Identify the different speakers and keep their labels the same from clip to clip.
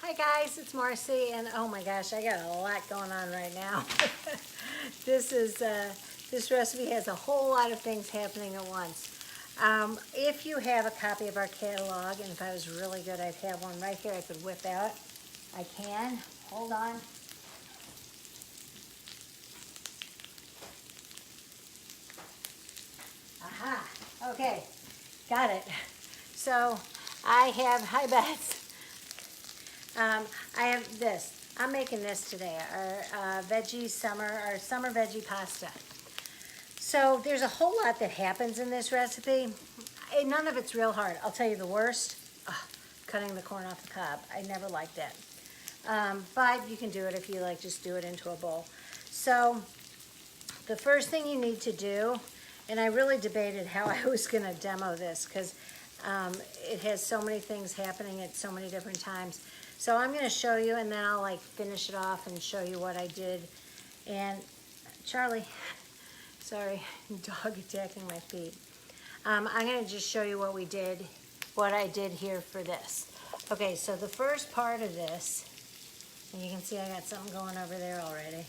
Speaker 1: Hi guys, it's Marcy, and oh my gosh, I got a lot going on right now. This recipe has a whole lot of things happening at once. If you have a copy of our catalog, and if I was really good, I'd have one right here I could whip out. I can. Hold on. Aha. Okay. Got it. So I have, hi Beth. I have this. I'm making this today, our summer veggie pasta. So there's a whole lot that happens in this recipe. None of it's real hard. I'll tell you the worst, cutting the corn off the cob. I never liked that. But you can do it if you like, just do it into a bowl. So the first thing you need to do, and I really debated how I was gonna demo this because it has so many things happening at so many different times. So I'm gonna show you and then I'll like finish it off and show you what I did. And Charlie, sorry, dog attacking my feet. I'm gonna just show you what I did here for this. Okay, so the first part of this, and you can see I got something going over there already.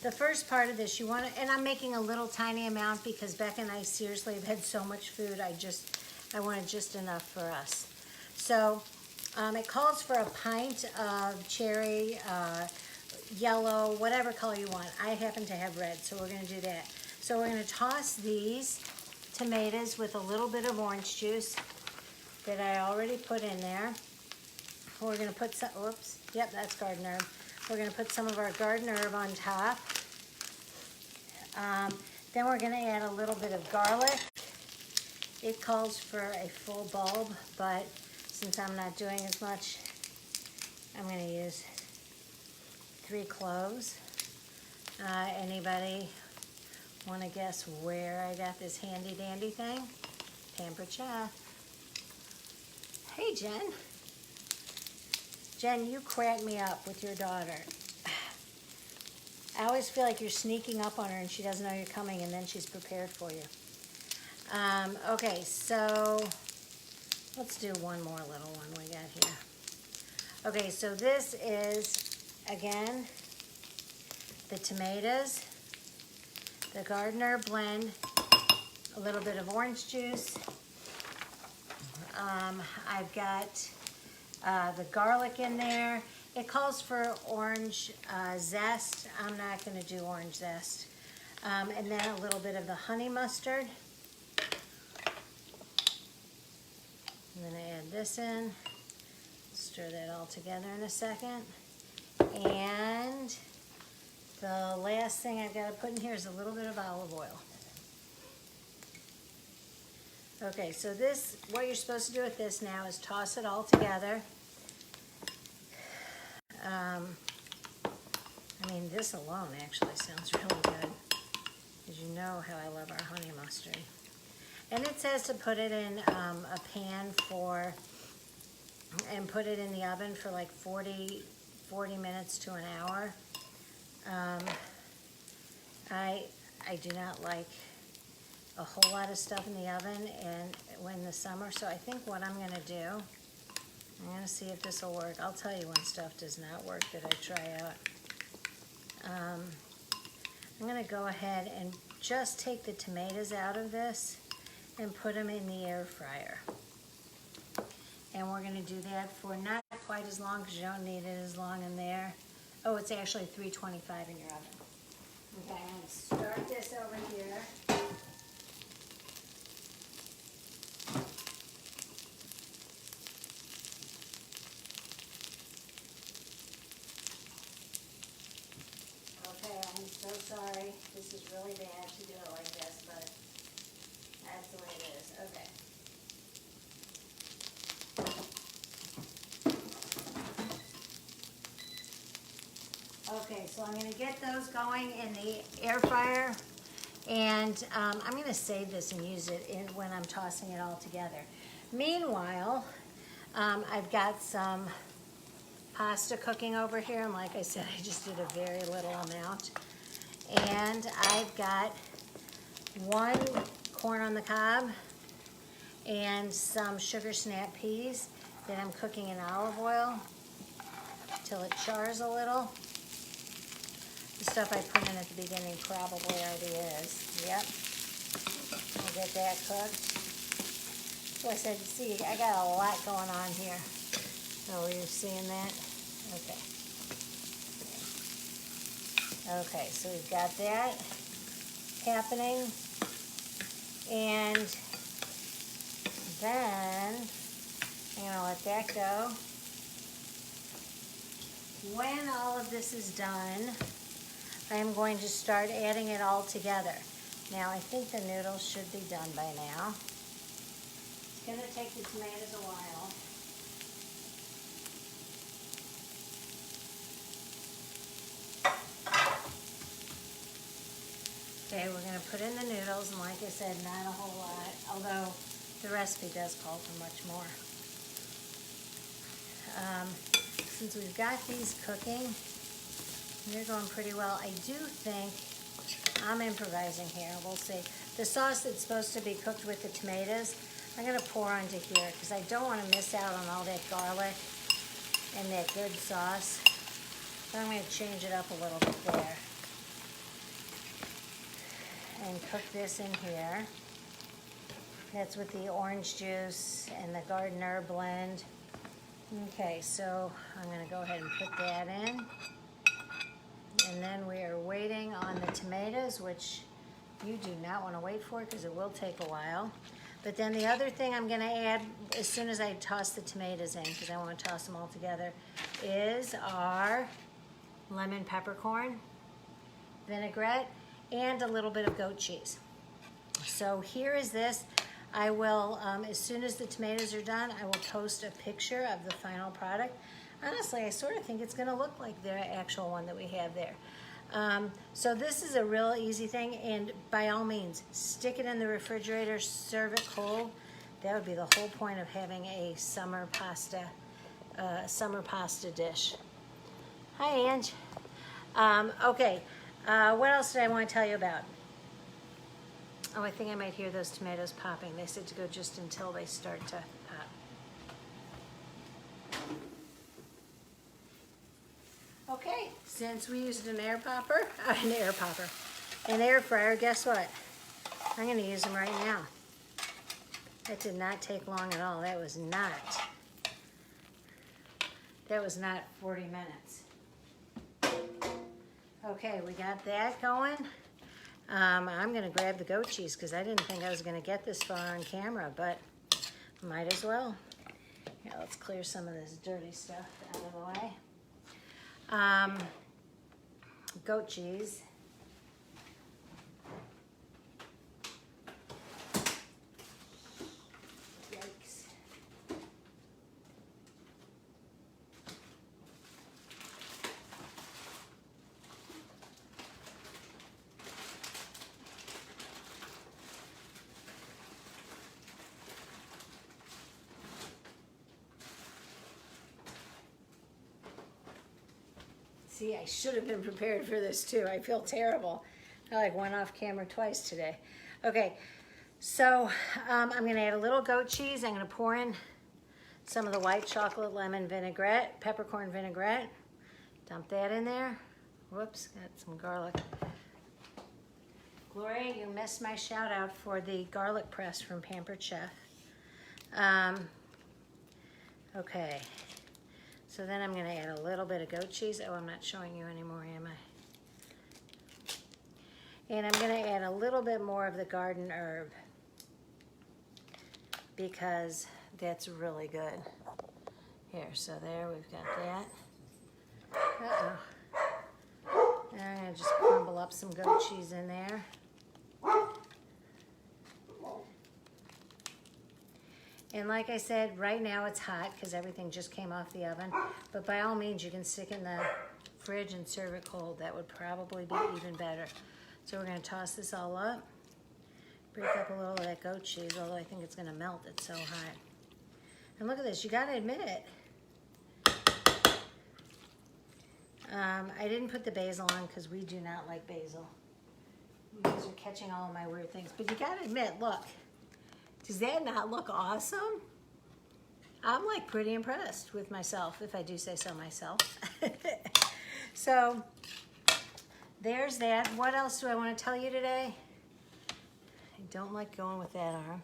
Speaker 1: The first part of this, you want to, and I'm making a little tiny amount because Becca and I seriously have had so much food, I wanted just enough for us. So it calls for a pint of cherry, yellow, whatever color you want. I happen to have red, so we're going to do that. So we're going to toss these tomatoes with a little bit of orange juice that I already put in there. We're going to put some, oops, yep, that's garden herb. We're going to put some of our garden herb on top. Then we're going to add a little bit of garlic. It calls for a full bulb, but since I'm not doing as much, I'm going to use 3 cloves. Anybody want to guess where I got this handy dandy thing? Pampered Chef. Hey, Jen. Jen, you crack me up with your daughter. I always feel like you're sneaking up on her and she doesn't know you're coming and then she's prepared for you. Okay, so let's do one more little one we got here. Okay, so this is, again, the tomatoes, the garden herb blend, a little bit of orange juice. I've got the garlic in there. It calls for orange zest. I'm not going to do orange zest. And then a little bit of the honey mustard. I'm going to add this in. Stir that all together in a second. And the last thing I've got to put in here is a little bit of olive oil. Okay, so this, what you're supposed to do with this now is toss it all together. I mean, this alone actually sounds really good, because you know how I love our honey mustard. And it says to put it in a pan and put it in the oven for like 40 minutes to an hour. I do not like a whole lot of stuff in the oven and when the summer, so I think what I'm going to do, I'm going to see if this will work. I'll tell you when stuff does not work that I try out. I'm going to go ahead and just take the tomatoes out of this and put them in the air fryer. And we're going to do that for not quite as long because you don't need it as long in there. Oh, it's actually 325 in your oven. Okay, I'm going to start this over here. I'm so sorry. This is really bad to do it like this, but that's the way it is. Okay. Okay, so I'm going to get those going in the air fryer, and I'm going to save this and use it when I'm tossing it all together. Meanwhile, I've got some pasta cooking over here, and like I said, I just did a very little amount. And I've got 1 corn on the cob and some sugar snap peas that I'm cooking in olive oil. till it chars a little. The stuff I put in at the beginning probably already is. Yep. We'll get that cooked. So I said, see, I got a lot going on here. Oh, you're seeing that? Okay. Okay, so we've got that happening. And then I'm gonna let that go. When all of this is done, I am going to start adding it all together. Now, I think the noodles should be done by now. It's gonna take the tomatoes a while. Okay, we're gonna put in the noodles, and like I said, not a whole lot, although the recipe does call for much more. Since we've got these cooking, they're going pretty well. I do think, I'm improvising here, we'll see. The sauce that's supposed to be cooked with the tomatoes, I'm gonna pour onto here, because I don't wanna miss out on all that garlic and that good sauce. So I'm gonna change it up a little bit there. And cook this in here. That's with the orange juice and the garden herb blend. Okay, so I'm gonna go ahead and put that in. And then we are waiting on the tomatoes, which you do not wanna wait for because it will take a while. But then the other thing I'm gonna add as soon as I toss the tomatoes in, because I wanna toss them all together, is our lemon peppercorn vinaigrette and a little bit of goat cheese. So here is this. I will, as soon as the tomatoes are done, I will post a picture of the final product. Honestly, I sort of think it's gonna look like the actual one that we have there. So this is a real easy thing, and by all means, stick it in the refrigerator, serve it cold. That would be the whole point of having a summer pasta dish. Hi, Ange. Okay, what else did I want to tell you about? Oh, I think I might hear those tomatoes popping. They said to go just until they start to pop. Okay, since we used an air fryer, guess what? I'm gonna use them right now. That did not take long at all. That was not 40 minutes. Okay, we got that going. I'm gonna grab the goat cheese because I didn't think I was gonna get this far on camera, but might as well. Here, let's clear some of this dirty stuff out of the way. Goat cheese. Yikes. See, I should have been prepared for this too. I feel terrible. I went off camera twice today. Okay, so I'm gonna add a little goat cheese. I'm gonna pour in some of the white chocolate lemon vinaigrette, peppercorn vinaigrette. Dump that in there. Whoops, got some garlic. Gloria, you missed my shout out for the garlic press from Pampered Chef. Okay. So then I'm gonna add a little bit of goat cheese. Oh, I'm not showing you anymore, am I? And I'm gonna add a little bit more of the garden herb because that's really good. Here, so there, we've got that. Uh-oh. And I'm gonna just crumble up some goat cheese in there. And like I said, right now it's hot because everything just came off the oven. But by all means, you can stick in the fridge and serve it cold. That would probably be even better. So we're gonna toss this all up. Break up a little of that goat cheese, although I think it's gonna melt, it's so hot. And look at this, you gotta admit it. I didn't put the basil on because we do not like basil. You guys are catching all of my weird things. But you gotta admit, look. Does that not look awesome? I'm like pretty impressed with myself, if I do say so myself. So there's that. What else do I want to tell you today? I don't like going with that arm.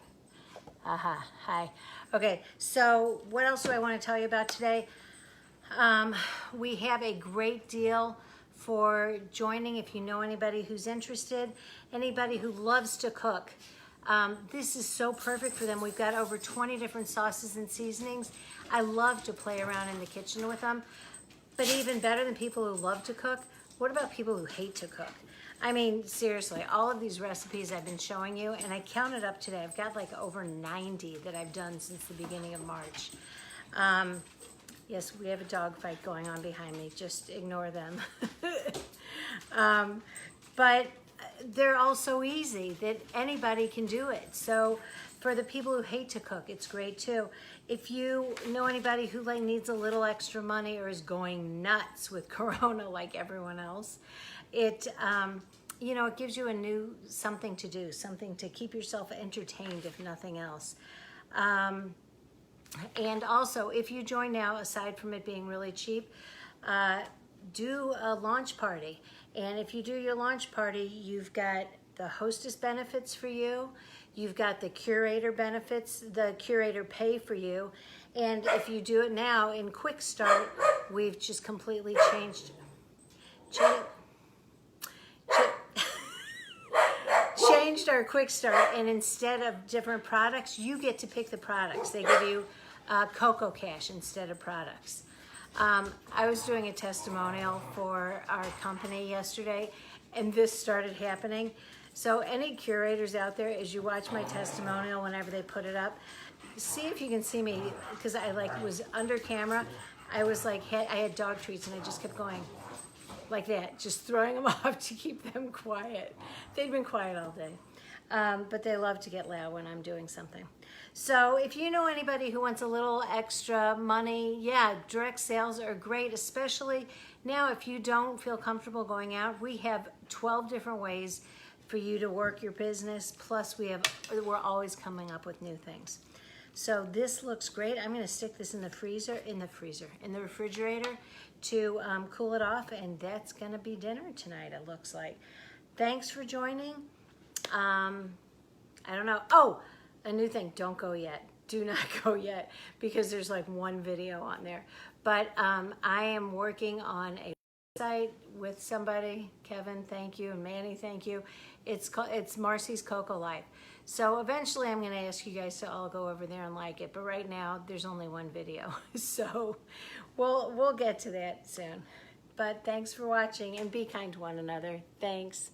Speaker 1: Aha, hi. Okay, so what else do I want to tell you about today? We have a great deal for joining if you know anybody who's interested, anybody who loves to cook. This is so perfect for them. We've got over 20 different sauces and seasonings. I love to play around in the kitchen with them. But even better than people who love to cook, what about people who hate to cook? I mean, seriously, all of these recipes I've been showing you, and I counted up today. I've got like over 90 that I've done since the beginning of March. Yes, we have a dog fight going on behind me. Just ignore them. But they're all so easy that anybody can do it. So for the people who hate to cook, it's great too. If you know anybody who like needs a little extra money or is going nuts with Corona like everyone else, it you know, it gives you a new something to do, something to keep yourself entertained if nothing else. And also, if you join now, aside from it being really cheap, do a launch party. And if you do your launch party, you've got the hostess benefits for you. You've got the curator benefits, the curator pay for you. And if you do it now in Quick Start, we've just completely changed our Quick Start. And instead of different products, you get to pick the products. They give you Cocoa Cash instead of products. I was doing a testimonial for our company yesterday, and this started happening. So any curators out there, as you watch my testimonial whenever they put it up, see if you can see me, because I like was under camera. I was like, I had dog treats, and I just kept going like that, just throwing them off to keep them quiet. They've been quiet all day. But they love to get loud when I'm doing something. So if you know anybody who wants a little extra money, yeah, direct sales are great, especially now if you don't feel comfortable going out. We have 12 different ways for you to work your business, plus we're always coming up with new things. So this looks great. I'm gonna stick this in the refrigerator to cool it off, and that's gonna be dinner tonight, it looks like. Thanks for joining. I don't know. Oh, a new thing, don't go yet. Do not go yet, because there's like one video on there. But I am working on a website with somebody. Kevin, thank you, and Manny, thank you. It's Marcy's Cocoa Life. So eventually I'm gonna ask you guys to all go over there and like it, but right now there's only one video. So we'll get to that soon. But thanks for watching, and be kind to one another. Thanks.